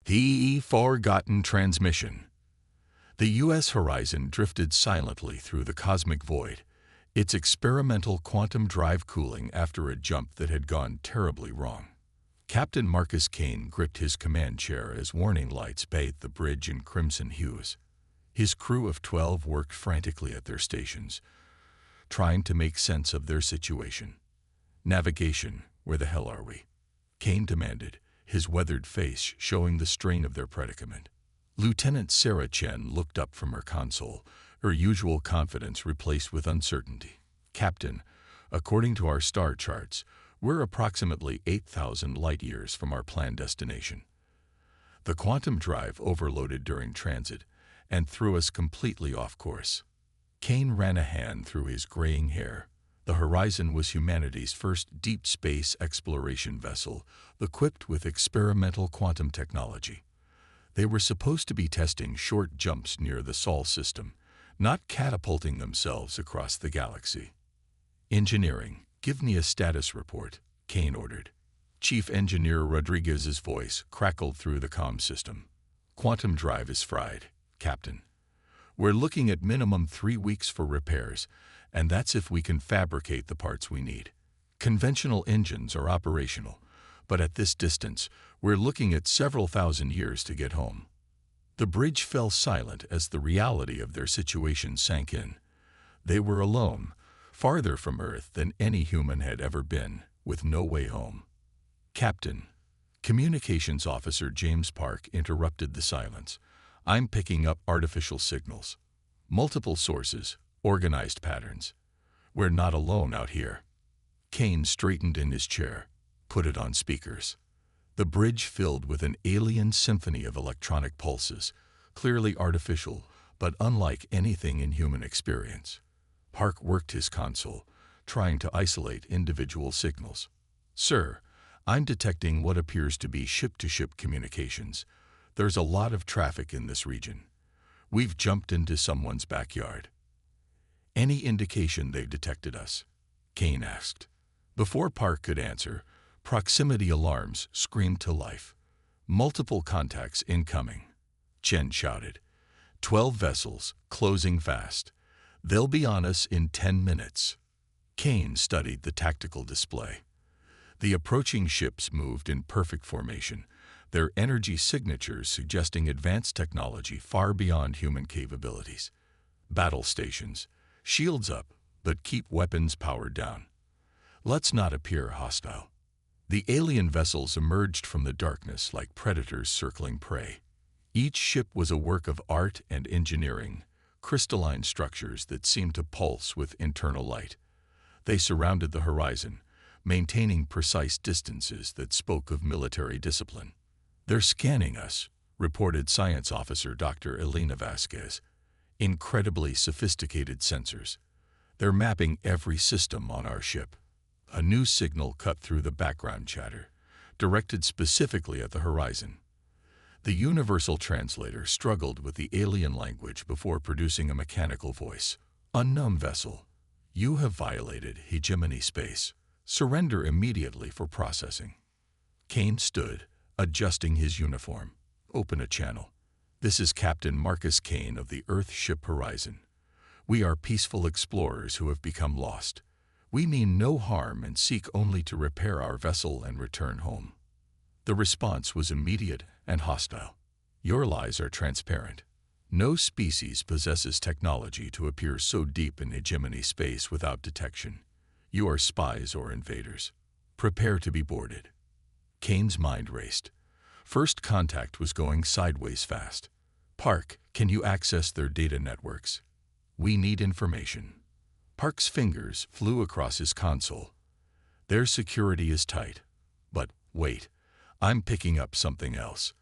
The forgotten transmission. The U.S. horizon drifted silently through the cosmic void, its experimental quantum drive cooling after a jump that had gone terribly wrong. Captain Marcus Kane gripped his command chair as warning lights bathed the bridge in crimson hues. His crew of 12 worked frantically at their stations, trying to make sense of their situation. "Navigation, where the hell are we?" Kane demanded, his weathered face showing the strain of their predicament. Lieutenant Sarah Chen looked up from her console, her usual confidence replaced with uncertainty. "Captain, according to our star charts, we're approximately 8,000 light-years from our planned destination. The quantum drive overloaded during transit and threw us completely off course." Kane ran a hand through his graying hair. The Horizon was humanity's first deep space exploration vessel, equipped with experimental quantum technology. They were supposed to be testing short jumps near the Sol system, not catapulting themselves across the galaxy. "Engineering, give me a status report," Kane ordered. Chief Engineer Rodriguez's voice crackled through the comm system. "Quantum drive is fried, Captain. We're looking at minimum 3 weeks for repairs, and that's if we can fabricate the parts we need. Conventional engines are operational, but at this distance, we're looking at several thousand years to get home." The bridge fell silent as the reality of their situation sank in. They were alone, farther from Earth than any human had ever been, with no way home. "Captain," Communications Officer James Park interrupted the silence, "I'm picking up artificial signals. Multiple sources, organized patterns. We're not alone out here." Kane straightened in his chair, put it on speakers. The bridge filled with an alien symphony of electronic pulses, clearly artificial, but unlike anything in human experience. Park worked his console, trying to isolate individual signals. "Sir, I'm detecting what appears to be ship-to-ship communications. There's a lot of traffic in this region. We've jumped into someone's backyard." "Any indication they've detected us?" Kane asked. Before Park could answer, proximity alarms screamed to life. "Multiple contacts incoming," Chen shouted. 12 vessels, closing fast. They'll be on us in 10 minutes. Kane studied the tactical display. The approaching ships moved in perfect formation, their energy signatures suggesting advanced technology far beyond human capabilities. "Battle stations. Shields up, but keep weapons powered down. Let's not appear hostile." The alien vessels emerged from the darkness like predators circling prey. Each ship was a work of art and engineering, crystalline structures that seemed to pulse with internal light. They surrounded the horizon, maintaining precise distances that spoke of military discipline. "They're scanning us," reported Science Officer Dr. Elena Vasquez. "Incredibly sophisticated sensors. They're mapping every system on our ship." A new signal cut through the background chatter, directed specifically at the horizon. The universal translator struggled with the alien language before producing a mechanical voice. "Unknown vessel, you have violated hegemony space. Surrender immediately for processing." Kane stood, adjusting his uniform. "Open a channel. This is Captain Marcus Kane of the Earth ship Horizon. We are peaceful explorers who have become lost. We mean no harm and seek only to repair our vessel and return home." The response was immediate and hostile. "Your lies are transparent. No species possesses technology to appear so deep in hegemony space without detection. You are spies or invaders. Prepare to be boarded." Kane's mind raced. First contact was going sideways fast. "Park, can you access their data networks? We need information." Park's fingers flew across his console. "Their security is tight. But wait, I'm picking up something else.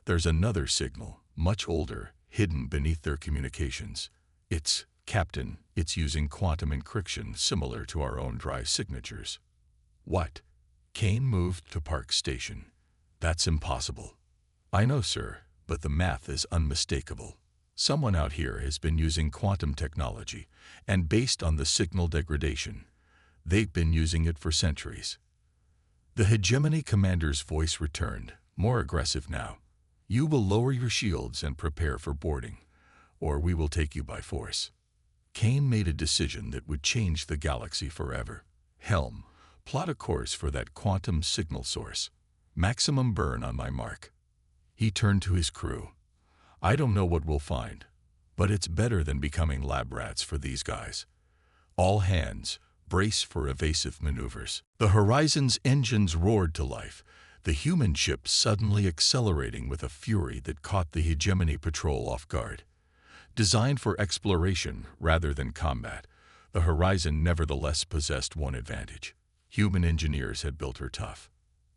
There's another signal, much older, hidden beneath their communications. Captain, it's using quantum encryption similar to our own drive signatures." "What?" Kane moved to Park's station. "That's impossible." "I know, sir, but the math is unmistakable. Someone out here has been using quantum technology, and based on the signal degradation, they've been using it for centuries." The hegemony commander's voice returned, more aggressive now. You will lower your shields and prepare for boarding, or we will take you by force. Kane made a decision that would change the galaxy forever. Helm, plot a course for that quantum signal source. Maximum burn on my mark. He turned to his crew. I don't know what we'll find, but it's better than becoming lab rats for these guys. All hands, brace for evasive maneuvers. The Horizon's engines roared to life, the human ship suddenly accelerating with a fury that caught the Hegemony patrol off guard. Designed for exploration rather than combat, the Horizon nevertheless possessed one advantage. Human engineers had built her tough.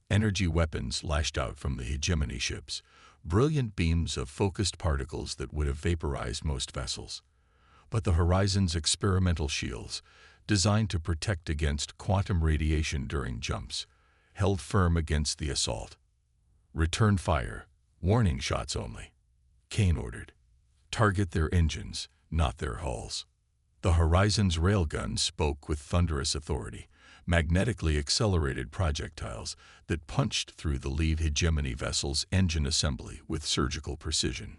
Energy weapons lashed out from the Hegemony ships, brilliant beams of focused particles that would have vaporized most vessels. But the Horizon's experimental shields, designed to protect against quantum radiation during jumps, held firm against the assault. Return fire, warning shots only. Kane ordered. Target their engines, not their hulls. The Horizon's railguns spoke with thunderous authority, magnetically accelerated projectiles that punched through the lead Hegemony vessel's engine assembly with surgical precision.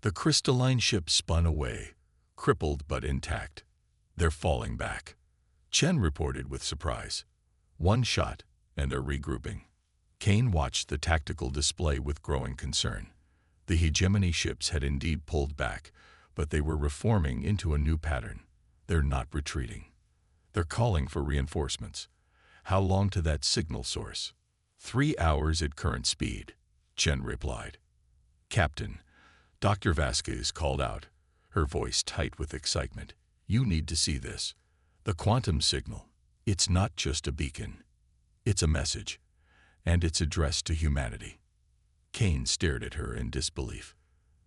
The crystalline ship spun away, crippled but intact. They're falling back, Chen reported with surprise. One shot, and they're regrouping. Kane watched the tactical display with growing concern. The Hegemony ships had indeed pulled back, but they were reforming into a new pattern. They're not retreating. They're calling for reinforcements. How long to that signal source? 3 hours at current speed, Chen replied. Captain, Dr. Vasquez called out, her voice tight with excitement. You need to see this. The quantum signal. It's not just a beacon. It's a message, and it's addressed to humanity. Kane stared at her in disbelief.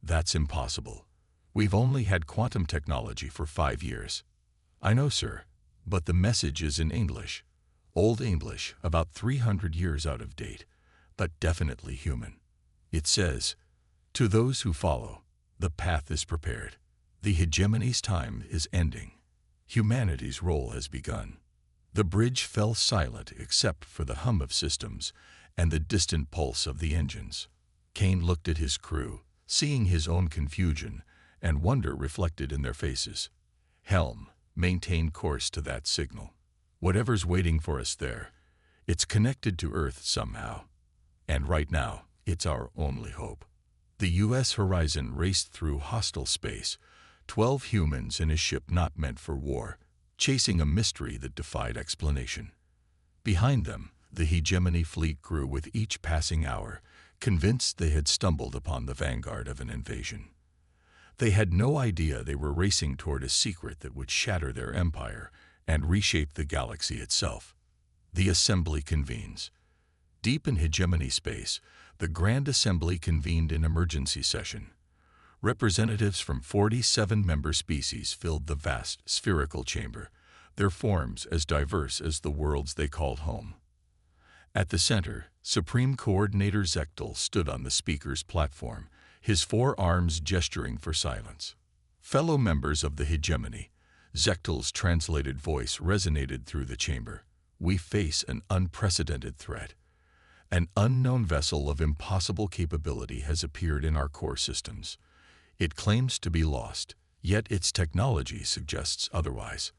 That's impossible. We've only had quantum technology for 5 years. I know, sir, but the message is in English. Old English, about 300 years out of date, but definitely human. It says, to those who follow, the path is prepared. The Hegemony's time is ending. Humanity's role has begun. The bridge fell silent except for the hum of systems and the distant pulse of the engines. Kane looked at his crew, seeing his own confusion and wonder reflected in their faces. Helm, maintain course to that signal. Whatever's waiting for us there, it's connected to Earth somehow. And right now, it's our only hope. The U.S. Horizon raced through hostile space, 12 humans in a ship not meant for war, chasing a mystery that defied explanation. Behind them, the Hegemony fleet grew with each passing hour, convinced they had stumbled upon the vanguard of an invasion. They had no idea they were racing toward a secret that would shatter their empire and reshape the galaxy itself. The assembly convenes. Deep in Hegemony space, the Grand Assembly convened an emergency session. Representatives from 47 member species filled the vast spherical chamber, their forms as diverse as the worlds they called home. At the center, Supreme Coordinator Zechtel stood on the speaker's platform, his 4 arms gesturing for silence. Fellow members of the Hegemony, Zechtel's translated voice resonated through the chamber. We face an unprecedented threat. An unknown vessel of impossible capability has appeared in our core systems. It claims to be lost, yet its technology suggests otherwise.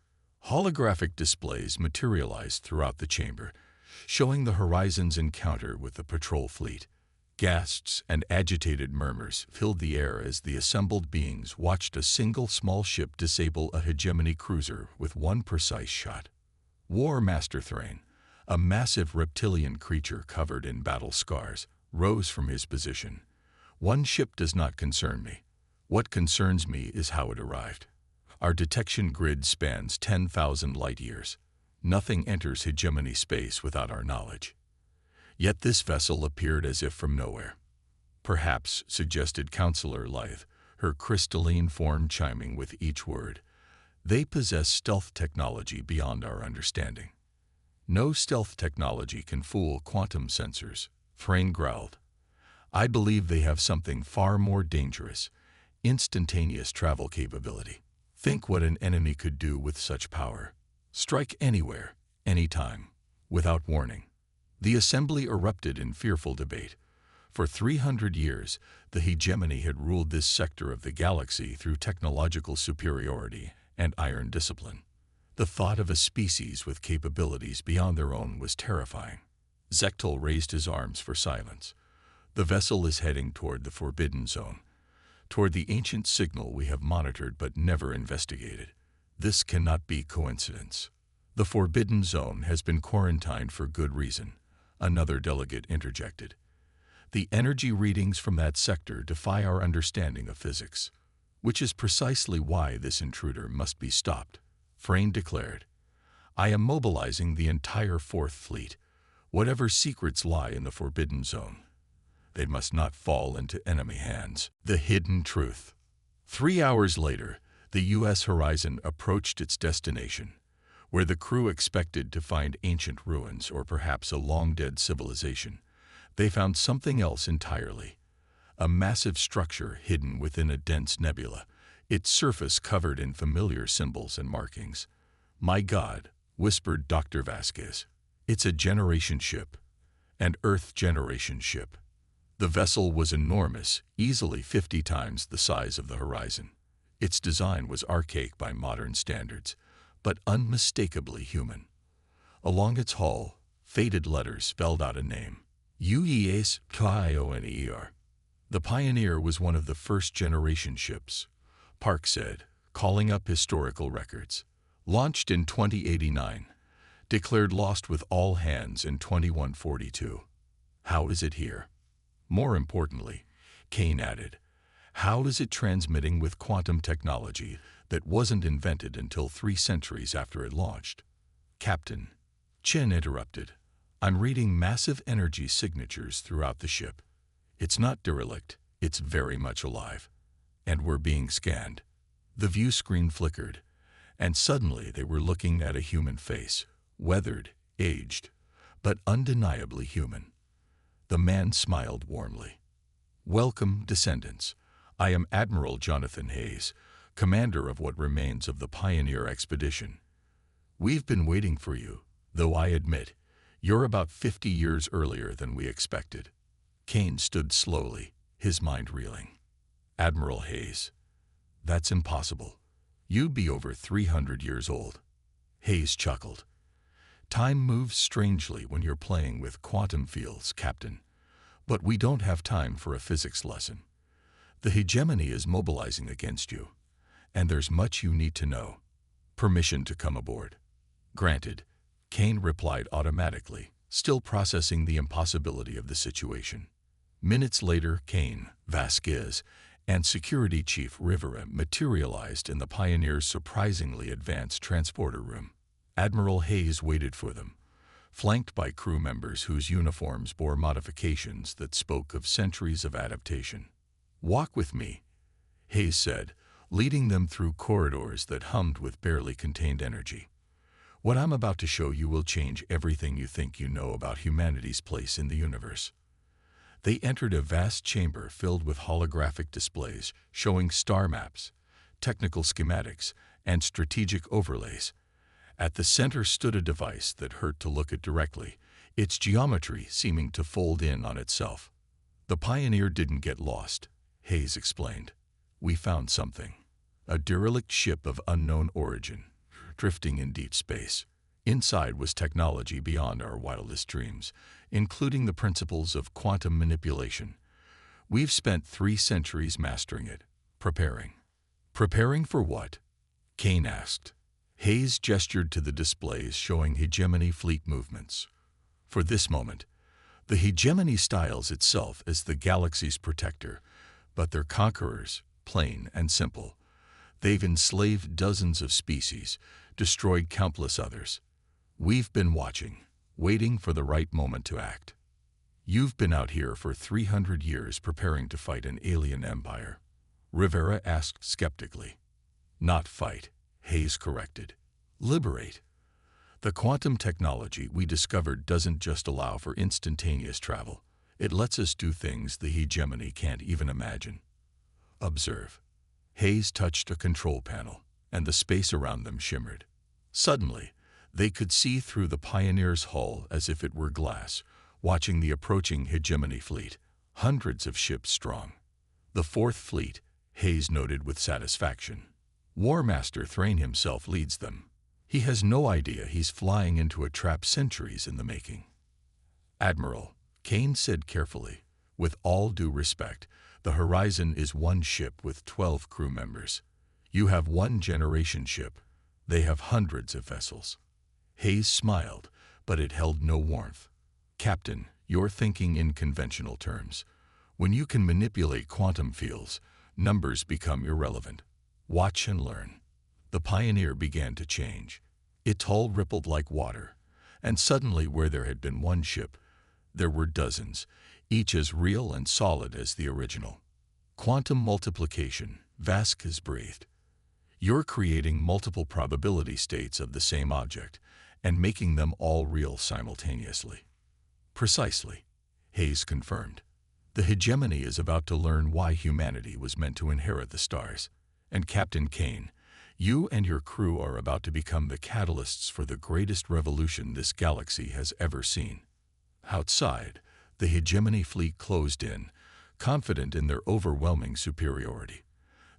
Holographic displays materialized throughout the chamber, showing the Horizon's encounter with the patrol fleet. Gasps and agitated murmurs filled the air as the assembled beings watched a single small ship disable a Hegemony cruiser with one precise shot. War Master Thrain, a massive reptilian creature covered in battle scars, rose from his position. One ship does not concern me. What concerns me is how it arrived. Our detection grid spans 10,000 light-years. Nothing enters Hegemony space without our knowledge. Yet this vessel appeared as if from nowhere. Perhaps, suggested Counselor Lythe, her crystalline form chiming with each word, they possess stealth technology beyond our understanding. No stealth technology can fool quantum sensors, Thrain growled. I believe they have something far more dangerous, instantaneous travel capability. Think what an enemy could do with such power. Strike anywhere, anytime, without warning. The assembly erupted in fearful debate. For 300 years, the hegemony had ruled this sector of the galaxy through technological superiority and iron discipline. The thought of a species with capabilities beyond their own was terrifying. Zechtel raised his arms for silence. The vessel is heading toward the Forbidden Zone, toward the ancient signal we have monitored but never investigated. This cannot be coincidence. The Forbidden Zone has been quarantined for good reason, another delegate interjected. The energy readings from that sector defy our understanding of physics, which is precisely why this intruder must be stopped, Frayne declared. I am mobilizing the entire Fourth Fleet, whatever secrets lie in the Forbidden Zone. They must not fall into enemy hands. The hidden truth. 3 hours later, the U.S. Horizon approached its destination, where the crew expected to find ancient ruins or perhaps a long-dead civilization. They found something else entirely. A massive structure hidden within a dense nebula, its surface covered in familiar symbols and markings. My God, whispered Dr. Vasquez. It's a generation ship, an Earth generation ship. The vessel was enormous, easily 50 times the size of the Horizon. Its design was archaic by modern standards, but unmistakably human. Along its hull, faded letters spelled out a name. UES Pioneer. The Pioneer was one of the first-generation ships, Park said, calling up historical records. Launched in 2089, declared lost with all hands in 2142. How is it here? More importantly, Kane added, how is it transmitting with quantum technology that wasn't invented until 3 centuries after it launched? Captain, Chen interrupted. I'm reading massive energy signatures throughout the ship. It's not derelict, it's very much alive. And we're being scanned. The view screen flickered, and suddenly they were looking at a human face, weathered, aged, but undeniably human. The man smiled warmly. Welcome, descendants. I am Admiral Jonathan Hayes, commander of what remains of the Pioneer expedition. We've been waiting for you, though I admit, you're about 50 years earlier than we expected. Kane stood slowly, his mind reeling. Admiral Hayes. That's impossible. You'd be over 300 years old. Hayes chuckled. Time moves strangely when you're playing with quantum fields, Captain. But we don't have time for a physics lesson. The hegemony is mobilizing against you, and there's much you need to know. Permission to come aboard. Granted, Kane replied automatically, still processing the impossibility of the situation. Minutes later, Kane, Vasquez, and Security Chief Rivera materialized in the Pioneer's surprisingly advanced transporter room. Admiral Hayes waited for them, flanked by crew members whose uniforms bore modifications that spoke of centuries of adaptation. Walk with me, Hayes said, leading them through corridors that hummed with barely contained energy. What I'm about to show you will change everything you think you know about humanity's place in the universe. They entered a vast chamber filled with holographic displays showing star maps, technical schematics, and strategic overlays. At the center stood a device that hurt to look at directly, its geometry seeming to fold in on itself. The Pioneer didn't get lost, Hayes explained. We found something. A derelict ship of unknown origin, drifting in deep space. Inside was technology beyond our wildest dreams, including the principles of quantum manipulation. We've spent 3 centuries mastering it, preparing. Preparing for what? Kane asked. Hayes gestured to the displays showing hegemony fleet movements. For this moment, the hegemony styles itself as the galaxy's protector, but their conquerors, plain and simple. They've enslaved dozens of species, destroyed countless others. We've been watching, waiting for the right moment to act. You've been out here for 300 years preparing to fight an alien empire, Rivera asked skeptically. Not fight, Hayes corrected. Liberate. The quantum technology we discovered doesn't just allow for instantaneous travel. It lets us do things the hegemony can't even imagine. Observe. Hayes touched a control panel, and the space around them shimmered. Suddenly, they could see through the Pioneer's hull as if it were glass, watching the approaching hegemony fleet. hundreds of ships strong. The Fourth Fleet, Hayes noted with satisfaction. War Master Thrain himself leads them. He has no idea he's flying into a trap centuries in the making. Admiral, Kane said carefully, with all due respect, the Horizon is one ship with 12 crew members. You have one generation ship. They have hundreds of vessels. Hayes smiled, but it held no warmth. Captain, you're thinking in conventional terms. When you can manipulate quantum fields, numbers become irrelevant. Watch and learn. The Pioneer began to change. Its hull rippled like water, and suddenly where there had been one ship, there were dozens, each as real and solid as the original. Quantum multiplication, Vasquez breathed. You're creating multiple probability states of the same object and making them all real simultaneously. Precisely, Hayes confirmed. The hegemony is about to learn why humanity was meant to inherit the stars. And Captain Kane, you and your crew are about to become the catalysts for the greatest revolution this galaxy has ever seen. Outside, the hegemony fleet closed in, confident in their overwhelming superiority.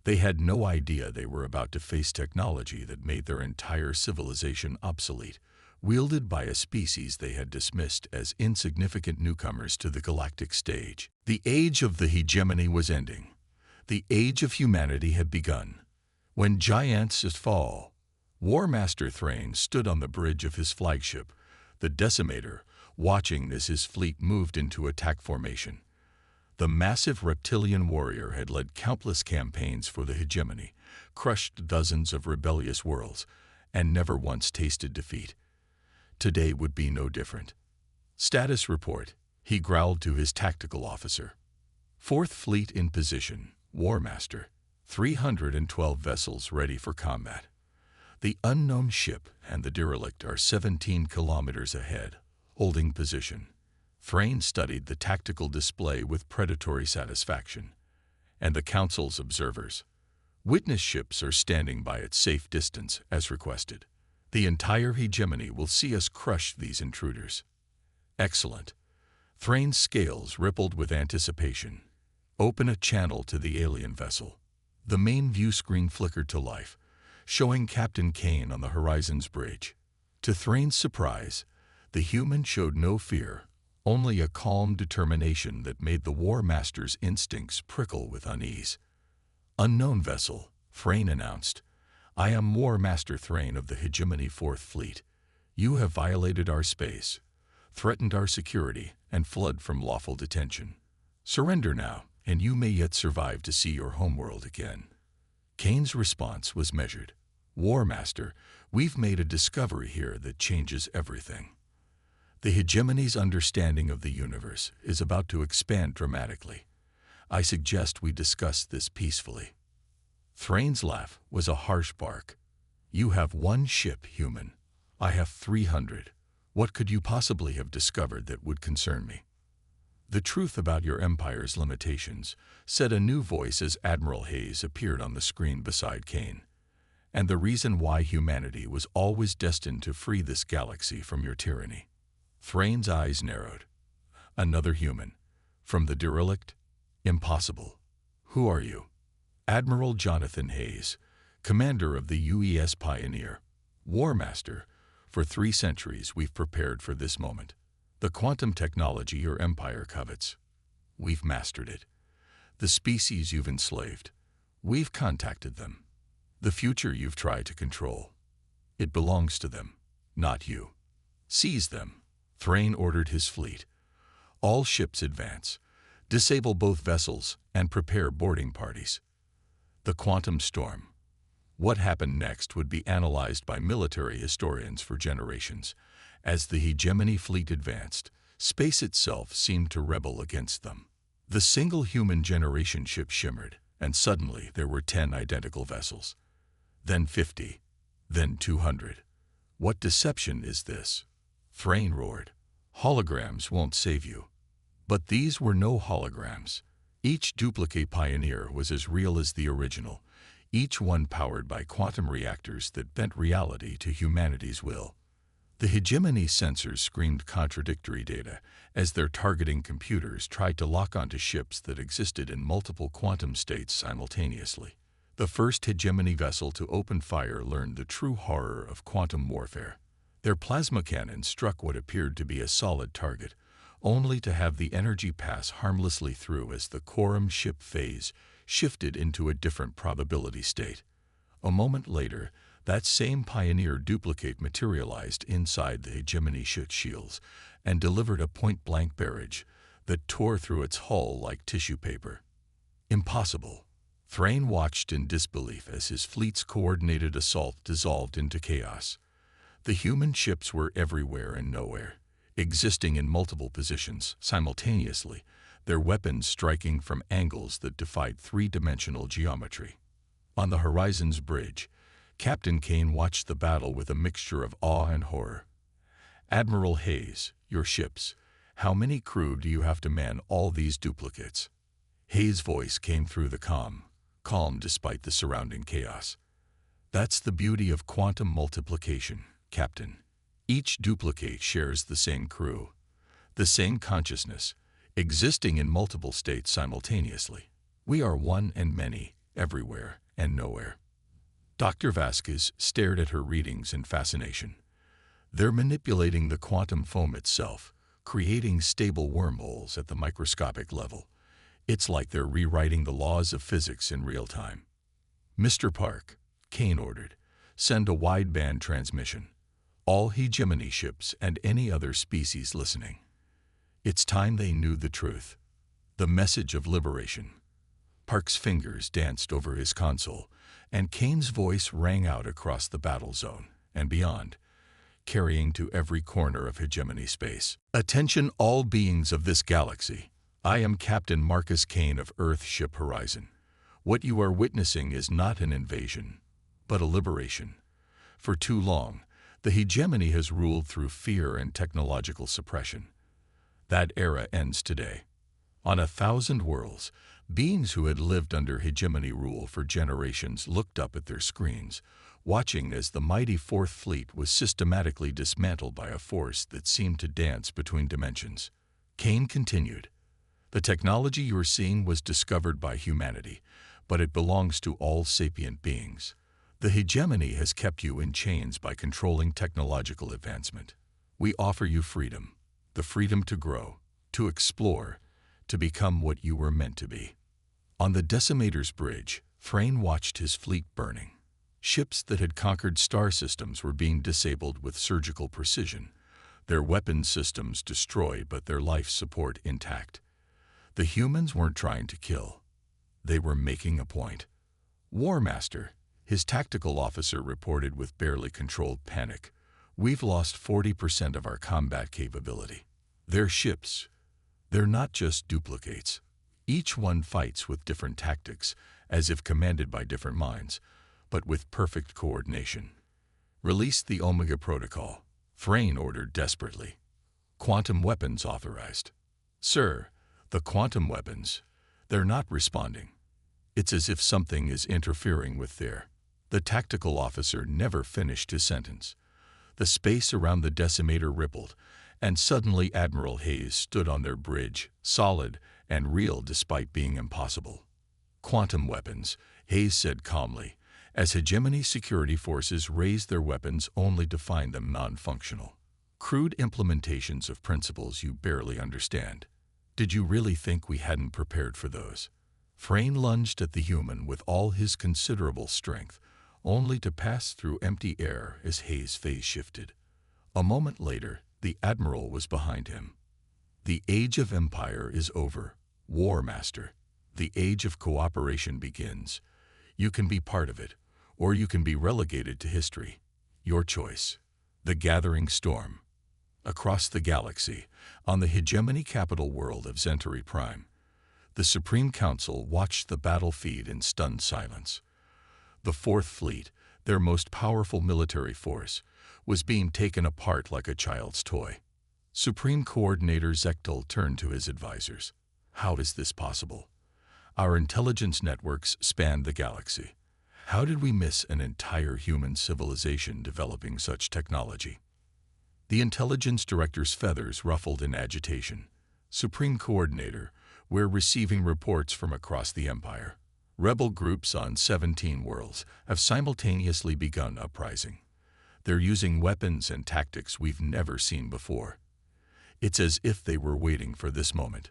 They had no idea they were about to face technology that made their entire civilization obsolete, wielded by a species they had dismissed as insignificant newcomers to the galactic stage. The age of the hegemony was ending. The age of humanity had begun. When giants fall, War Master Thrain stood on the bridge of his flagship, the Decimator, watching as his fleet moved into attack formation. The massive reptilian warrior had led countless campaigns for the hegemony, crushed dozens of rebellious worlds, and never once tasted defeat. Today would be no different. Status report, he growled to his tactical officer. Fourth Fleet in position, War Master. 312 vessels ready for combat. The unknown ship and the derelict are 17 kilometers ahead, holding position. Thrain studied the tactical display with predatory satisfaction. And the Council's observers. Witness ships are standing by at safe distance, as requested. The entire hegemony will see us crush these intruders. Excellent. Thrain's scales rippled with anticipation. Open a channel to the alien vessel. The main view screen flickered to life, showing Captain Kane on the Horizon's bridge. To Thrain's surprise, the human showed no fear, only a calm determination that made the War Master's instincts prickle with unease. Unknown vessel, Thrain announced. I am War Master Thrain of the Hegemony Fourth Fleet. You have violated our space, threatened our security, and fled from lawful detention. Surrender now, and you may yet survive to see your homeworld again. Kane's response was measured. War Master, we've made a discovery here that changes everything. The hegemony's understanding of the universe is about to expand dramatically. I suggest we discuss this peacefully. Thrain's laugh was a harsh bark. You have one ship, human. I have 300. What could you possibly have discovered that would concern me? The truth about your empire's limitations, said a new voice as Admiral Hayes appeared on the screen beside Kane. And the reason why humanity was always destined to free this galaxy from your tyranny. Thrain's eyes narrowed. Another human. From the derelict? Impossible. Who are you? Admiral Jonathan Hayes, commander of the UES Pioneer. War Master, for 3 centuries we've prepared for this moment. The quantum technology your empire covets. We've mastered it. The species you've enslaved. We've contacted them. The future you've tried to control. It belongs to them, not you. Seize them. Thrain ordered his fleet. All ships advance. Disable both vessels and prepare boarding parties. The quantum storm. What happened next would be analyzed by military historians for generations. As the hegemony fleet advanced, space itself seemed to rebel against them. The single human generation ship shimmered, and suddenly there were 10 identical vessels. Then 50, then 200. What deception is this? Thrain roared. Holograms won't save you. But these were no holograms. Each duplicate Pioneer was as real as the original, each one powered by quantum reactors that bent reality to humanity's will. The hegemony sensors screamed contradictory data as their targeting computers tried to lock onto ships that existed in multiple quantum states simultaneously. The first hegemony vessel to open fire learned the true horror of quantum warfare. Their plasma cannon struck what appeared to be a solid target, only to have the energy pass harmlessly through as the quorum ship phase shifted into a different probability state. A moment later, that same Pioneer duplicate materialized inside the hegemony ship shields and delivered a point-blank barrage that tore through its hull like tissue paper. Impossible. Thrain watched in disbelief as his fleet's coordinated assault dissolved into chaos. The human ships were everywhere and nowhere, existing in multiple positions simultaneously, their weapons striking from angles that defied three-dimensional geometry. On the Horizon's bridge, Captain Kane watched the battle with a mixture of awe and horror. "Admiral Hayes, your ships. How many crew do you have to man all these duplicates?" Hayes' voice came through the calm despite the surrounding chaos. "That's the beauty of quantum multiplication, Captain. Each duplicate shares the same crew, the same consciousness, existing in multiple states simultaneously. We are one and many, everywhere and nowhere." Dr. Vasquez stared at her readings in fascination. "They're manipulating the quantum foam itself, creating stable wormholes at the microscopic level. It's like they're rewriting the laws of physics in real time." "Mr. Park," Kane ordered, "send a wideband transmission. All hegemony ships and any other species listening. It's time they knew the truth. The message of liberation." Park's fingers danced over his console, and Kane's voice rang out across the battle zone and beyond, carrying to every corner of hegemony space. "Attention all beings of this galaxy. I am Captain Marcus Kane of Earthship Horizon. What you are witnessing is not an invasion, but a liberation. For too long, the hegemony has ruled through fear and technological suppression. That era ends today. On 1,000 worlds, beings who had lived under hegemony rule for generations looked up at their screens, watching as the mighty Fourth Fleet was systematically dismantled by a force that seemed to dance between dimensions." Kane continued, "The technology you are seeing was discovered by humanity, but it belongs to all sapient beings. The hegemony has kept you in chains by controlling technological advancement. We offer you freedom, the freedom to grow, to explore, to become what you were meant to be." On the Decimator's bridge, Thrain watched his fleet burning. Ships that had conquered star systems were being disabled with surgical precision, their weapons systems destroyed but their life support intact. The humans weren't trying to kill. They were making a point. "War Master," his tactical officer reported with barely controlled panic, "we've lost 40% of our combat capability. Their ships, they're not just duplicates. Each one fights with different tactics, as if commanded by different minds, but with perfect coordination. Release the Omega Protocol," Thrain ordered desperately. "Quantum weapons authorized." "Sir, the quantum weapons, they're not responding. It's as if something is interfering with their—" The tactical officer never finished his sentence. The space around the Decimator rippled, and suddenly Admiral Hayes stood on their bridge, solid and real despite being impossible. "Quantum weapons," Hayes said calmly, as hegemony security forces raised their weapons only to find them non-functional. "Crude implementations of principles you barely understand. Did you really think we hadn't prepared for those?" Thrain lunged at the human with all his considerable strength, only to pass through empty air as Hayes' phase shifted. A moment later, the Admiral was behind him. "The age of empire is over, War Master. The age of cooperation begins. You can be part of it, or you can be relegated to history. Your choice." The gathering storm. Across the galaxy, on the hegemony capital world of Zentari Prime, the Supreme Council watched the battle feed in stunned silence. The Fourth Fleet, their most powerful military force, was being taken apart like a child's toy. Supreme Coordinator Zechtel turned to his advisors. "How is this possible? Our intelligence networks spanned the galaxy. How did we miss an entire human civilization developing such technology?" The intelligence director's feathers ruffled in agitation. Supreme Coordinator, we're receiving reports from across the Empire. Rebel groups on 17 worlds have simultaneously begun uprising. They're using weapons and tactics we've never seen before. It's as if they were waiting for this moment.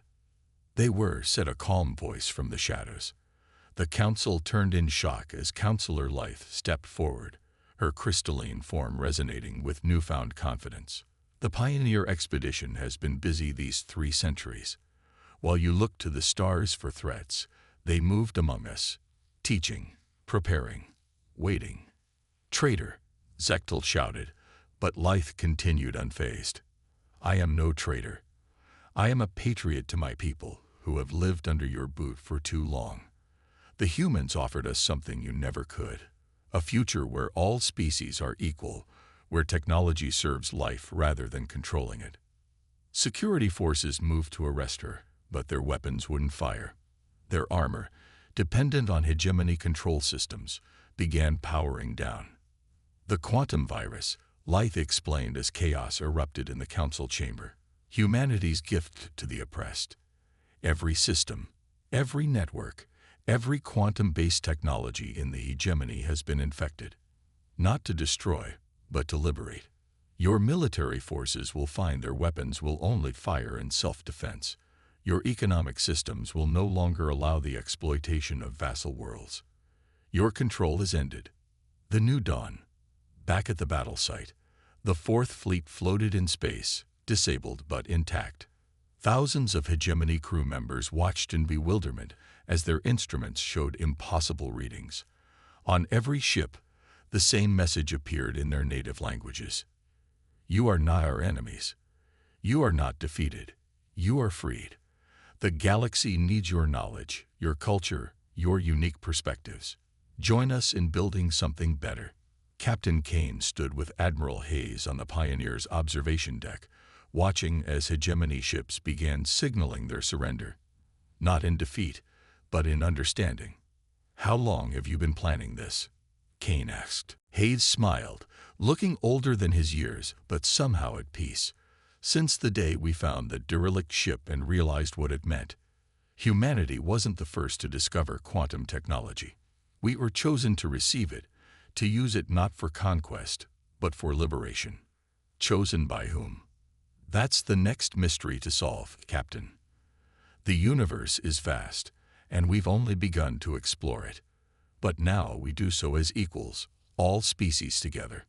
They were, said a calm voice from the shadows. The council turned in shock as Counselor Lythe stepped forward, her crystalline form resonating with newfound confidence. The pioneer expedition has been busy these 3 centuries. While you looked to the stars for threats, they moved among us, teaching, preparing, waiting. Traitor, Zechtel shouted, but Lythe continued unfazed. I am no traitor. I am a patriot to my people who have lived under your boot for too long. The humans offered us something you never could, a future where all species are equal, where technology serves life rather than controlling it. Security forces moved to arrest her, but their weapons wouldn't fire. Their armor, dependent on hegemony control systems, began powering down. The quantum virus, Lythe explained as chaos erupted in the council chamber. Humanity's gift to the oppressed. Every system, every network, every quantum-based technology in the hegemony has been infected. Not to destroy, but to liberate. Your military forces will find their weapons will only fire in self-defense. Your economic systems will no longer allow the exploitation of vassal worlds. Your control is ended. The new dawn. Back at the battle site, the 4th Fleet floated in space, disabled but intact. Thousands of hegemony crew members watched in bewilderment as their instruments showed impossible readings. On every ship, the same message appeared in their native languages. You are not our enemies. You are not defeated. You are freed. The galaxy needs your knowledge, your culture, your unique perspectives. Join us in building something better. Captain Kane stood with Admiral Hayes on the Pioneer's observation deck, watching as hegemony ships began signaling their surrender. Not in defeat, but in understanding. How long have you been planning this? Kane asked. Hayes smiled, looking older than his years, but somehow at peace. Since the day we found the derelict ship and realized what it meant. Humanity wasn't the first to discover quantum technology. We were chosen to receive it, to use it not for conquest, but for liberation. Chosen by whom? That's the next mystery to solve, Captain. The universe is vast, and we've only begun to explore it. But now we do so as equals, all species together.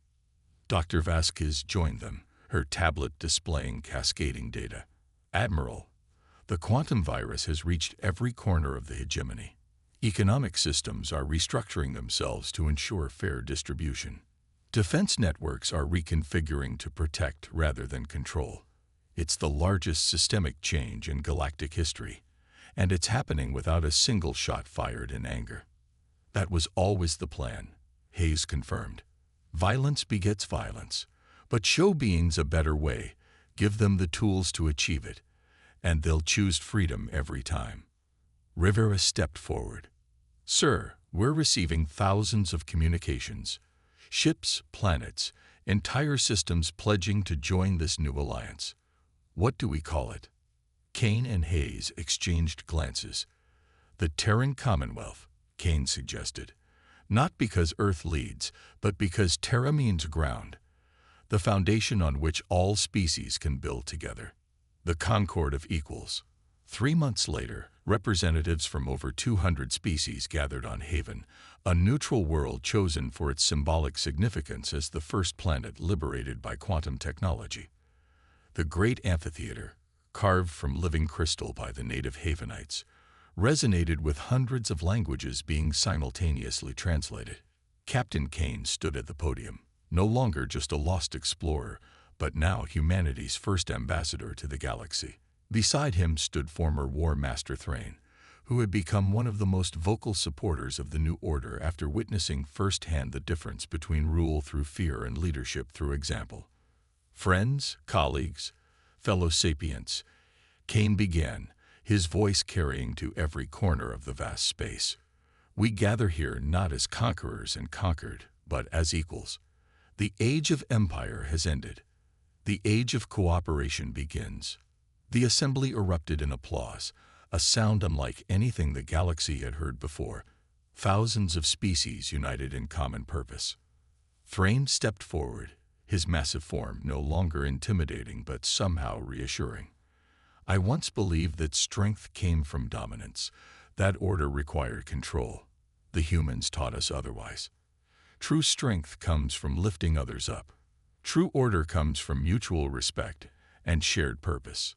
Dr. Vasquez joined them, her tablet displaying cascading data. Admiral, the quantum virus has reached every corner of the hegemony. Economic systems are restructuring themselves to ensure fair distribution. Defense networks are reconfiguring to protect rather than control. It's the largest systemic change in galactic history, and it's happening without a single shot fired in anger. That was always the plan, Hayes confirmed. Violence begets violence, but show beings a better way, give them the tools to achieve it, and they'll choose freedom every time. Rivera stepped forward. Sir, we're receiving thousands of communications. Ships, planets, entire systems pledging to join this new alliance. What do we call it? Kane and Hayes exchanged glances. The Terran Commonwealth, Kane suggested. Not because Earth leads, but because Terra means ground. The foundation on which all species can build together. The Concord of Equals. 3 months later, representatives from over 200 species gathered on Haven, a neutral world chosen for its symbolic significance as the first planet liberated by quantum technology. The great amphitheater, carved from living crystal by the native Havenites, resonated with hundreds of languages being simultaneously translated. Captain Kane stood at the podium, no longer just a lost explorer, but now humanity's first ambassador to the galaxy. Beside him stood former War Master Thrain, who had become one of the most vocal supporters of the New Order after witnessing firsthand the difference between rule through fear and leadership through example. Friends, colleagues, fellow sapients, Kane began, his voice carrying to every corner of the vast space. We gather here not as conquerors and conquered, but as equals. The age of empire has ended. The age of cooperation begins. The assembly erupted in applause, a sound unlike anything the galaxy had heard before. Thousands of species united in common purpose. Thrain stepped forward, his massive form no longer intimidating but somehow reassuring. I once believed that strength came from dominance, that order required control. The humans taught us otherwise. True strength comes from lifting others up. True order comes from mutual respect and shared purpose.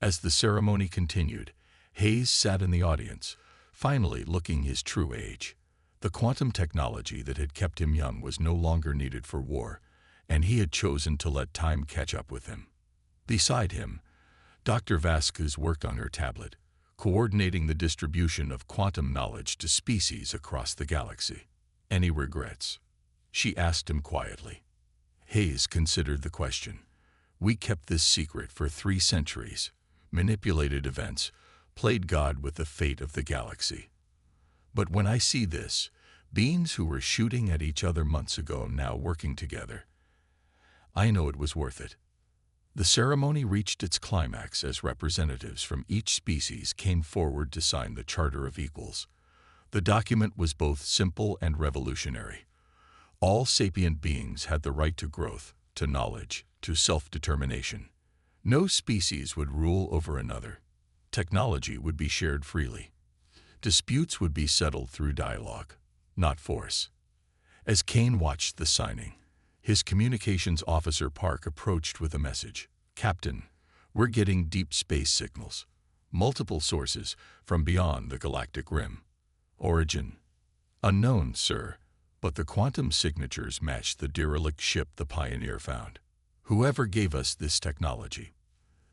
As the ceremony continued, Hayes sat in the audience, finally looking his true age. The quantum technology that had kept him young was no longer needed for war, and he had chosen to let time catch up with him. Beside him, Dr. Vasquez worked on her tablet, coordinating the distribution of quantum knowledge to species across the galaxy. Any regrets? She asked him quietly. Hayes considered the question. We kept this secret for 3 centuries, manipulated events, played God with the fate of the galaxy. But when I see this, beings who were shooting at each other months ago now working together, I know it was worth it. The ceremony reached its climax as representatives from each species came forward to sign the Charter of Equals. The document was both simple and revolutionary. All sapient beings had the right to growth, to knowledge, to self-determination. No species would rule over another. Technology would be shared freely. Disputes would be settled through dialogue, not force. As Kane watched the signing, his communications officer Park approached with a message. Captain, we're getting deep space signals. Multiple sources from beyond the galactic rim. Origin? Unknown, sir, but the quantum signatures match the derelict ship the Pioneer found. Whoever gave us this technology,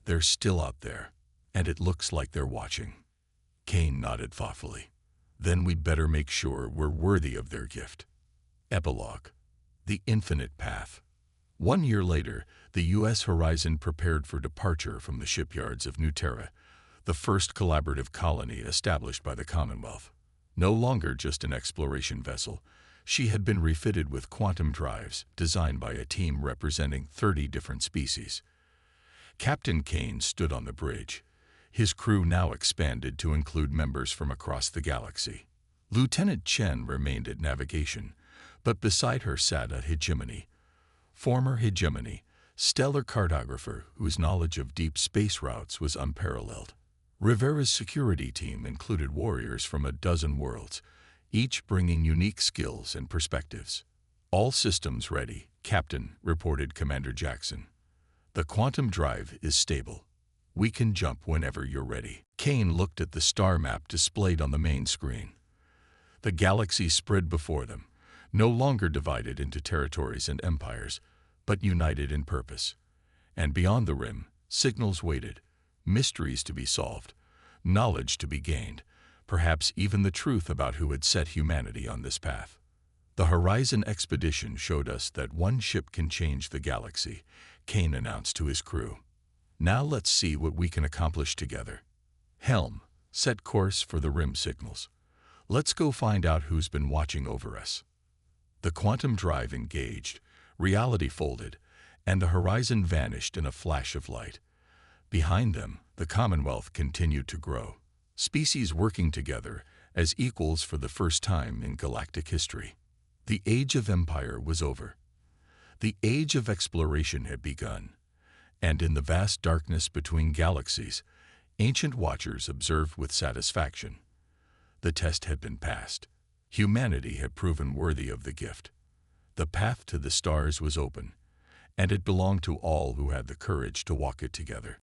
they're still out there, and it looks like they're watching. Kane nodded thoughtfully. Then we'd better make sure we're worthy of their gift. Epilogue. The Infinite Path. 1 year later, the U.S. Horizon prepared for departure from the shipyards of New Terra, the first collaborative colony established by the Commonwealth. No longer just an exploration vessel, she had been refitted with quantum drives designed by a team representing 30 different species. Captain Kane stood on the bridge, his crew now expanded to include members from across the galaxy. Lieutenant Chen remained at navigation, but beside her sat a hegemony, former hegemony, stellar cartographer whose knowledge of deep space routes was unparalleled. Rivera's security team included warriors from a dozen worlds, each bringing unique skills and perspectives. All systems ready, Captain, reported Commander Jackson. The quantum drive is stable. We can jump whenever you're ready. Kane looked at the star map displayed on the main screen. The galaxy spread before them, no longer divided into territories and empires, but united in purpose. And beyond the rim, signals waited, mysteries to be solved, knowledge to be gained, perhaps even the truth about who had set humanity on this path. The Horizon expedition showed us that one ship can change the galaxy, Kane announced to his crew. Now let's see what we can accomplish together. Helm, set course for the rim signals. Let's go find out who's been watching over us. The quantum drive engaged, reality folded, and the Horizon vanished in a flash of light. Behind them, the Commonwealth continued to grow, species working together as equals for the first time in galactic history. The age of empire was over. The age of exploration had begun, and in the vast darkness between galaxies, ancient watchers observed with satisfaction. The test had been passed. Humanity had proven worthy of the gift. The path to the stars was open, and it belonged to all who had the courage to walk it together.